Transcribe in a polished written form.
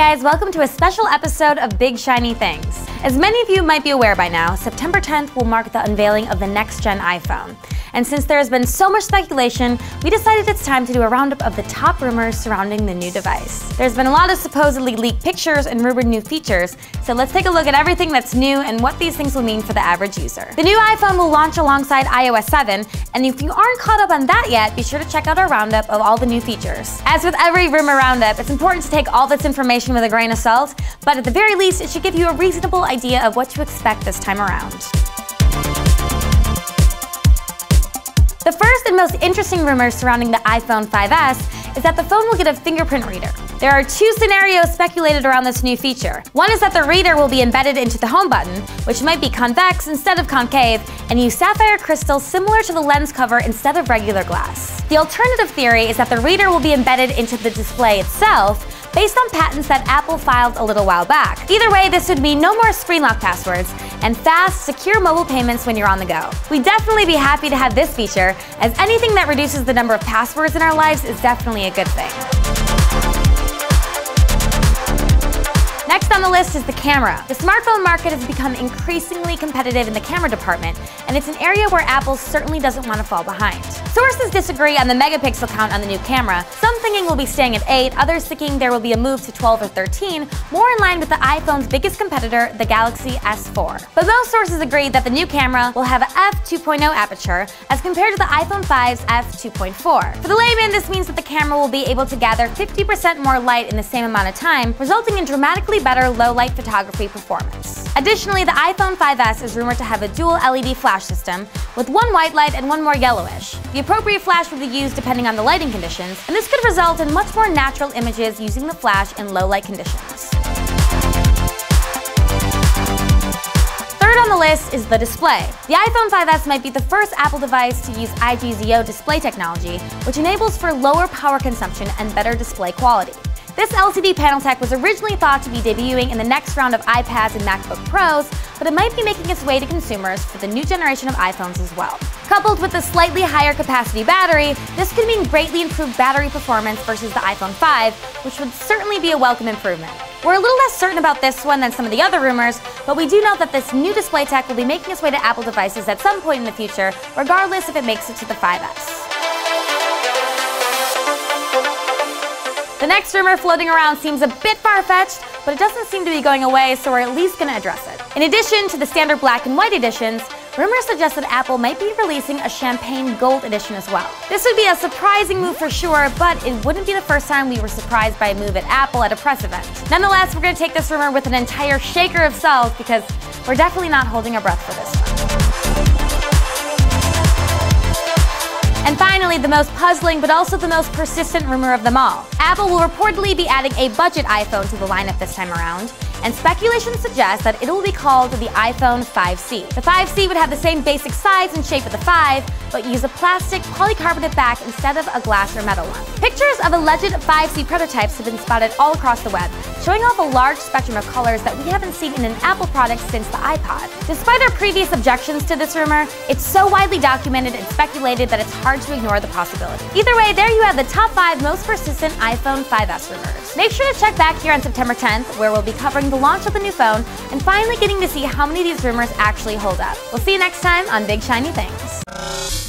guys, welcome to a special episode of Big Shiny Things. As many of you might be aware by now, September 10th will mark the unveiling of the next-gen iPhone. And since there has been so much speculation, we decided it's time to do a roundup of the top rumors surrounding the new device. There's been a lot of supposedly leaked pictures and rumored new features, so let's take a look at everything that's new and what these things will mean for the average user. The new iPhone will launch alongside iOS 7, and if you aren't caught up on that yet, be sure to check out our roundup of all the new features. As with every rumor roundup, it's important to take all this information with a grain of salt, but at the very least, it should give you a reasonable idea of what to expect this time around. The first and most interesting rumor surrounding the iPhone 5S is that the phone will get a fingerprint reader. There are two scenarios speculated around this new feature. One is that the reader will be embedded into the home button, which might be convex instead of concave, and use sapphire crystal similar to the lens cover instead of regular glass. The alternative theory is that the reader will be embedded into the display itself, based on patents that Apple filed a little while back. Either way, this would mean no more screen lock passwords and fast, secure mobile payments when you're on the go. We'd definitely be happy to have this feature, as anything that reduces the number of passwords in our lives is definitely a good thing. Next on the list is the camera. The smartphone market has become increasingly competitive in the camera department, and it's an area where Apple certainly doesn't want to fall behind. Sources disagree on the megapixel count on the new camera. Some thinking we'll be staying at 8, others thinking there will be a move to 12 or 13, more in line with the iPhone's biggest competitor, the Galaxy S4. But most sources agree that the new camera will have an f2.0 aperture as compared to the iPhone 5's f2.4. For the layman, this means that the camera will be able to gather 50% more light in the same amount of time, resulting in dramatically better low-light photography performance. Additionally, the iPhone 5S is rumored to have a dual LED flash system, with one white light and one more yellowish. The appropriate flash will be used depending on the lighting conditions, and this could result in much more natural images using the flash in low-light conditions. Third on the list is the display. The iPhone 5S might be the first Apple device to use IGZO display technology, which enables for lower power consumption and better display quality. This LCD panel tech was originally thought to be debuting in the next round of iPads and MacBook Pros, but it might be making its way to consumers for the new generation of iPhones as well. Coupled with a slightly higher capacity battery, this could mean greatly improved battery performance versus the iPhone 5, which would certainly be a welcome improvement. We're a little less certain about this one than some of the other rumors, but we do know that this new display tech will be making its way to Apple devices at some point in the future, regardless if it makes it to the 5S. The next rumor floating around seems a bit far-fetched, but it doesn't seem to be going away, so we're at least going to address it. In addition to the standard black and white editions, rumors suggest that Apple might be releasing a champagne gold edition as well. This would be a surprising move for sure, but it wouldn't be the first time we were surprised by a move at Apple at a press event. Nonetheless, we're going to take this rumor with an entire shaker of salt because we're definitely not holding our breath for this one. And finally, the most puzzling but also the most persistent rumor of them all. Apple will reportedly be adding a budget iPhone to the lineup this time around, and speculation suggests that it will be called the iPhone 5C. The 5C would have the same basic size and shape of the 5, but use a plastic polycarbonate back instead of a glass or metal one. Pictures of alleged 5C prototypes have been spotted all across the web, showing off a large spectrum of colors that we haven't seen in an Apple product since the iPod. Despite our previous objections to this rumor, it's so widely documented and speculated that it's hard to ignore the possibility. Either way, there you have the top 5 most persistent iPhone 5S rumors. Make sure to check back here on September 10th, where we'll be covering the launch of the new phone and finally getting to see how many of these rumors actually hold up. We'll see you next time on Big Shiny Things.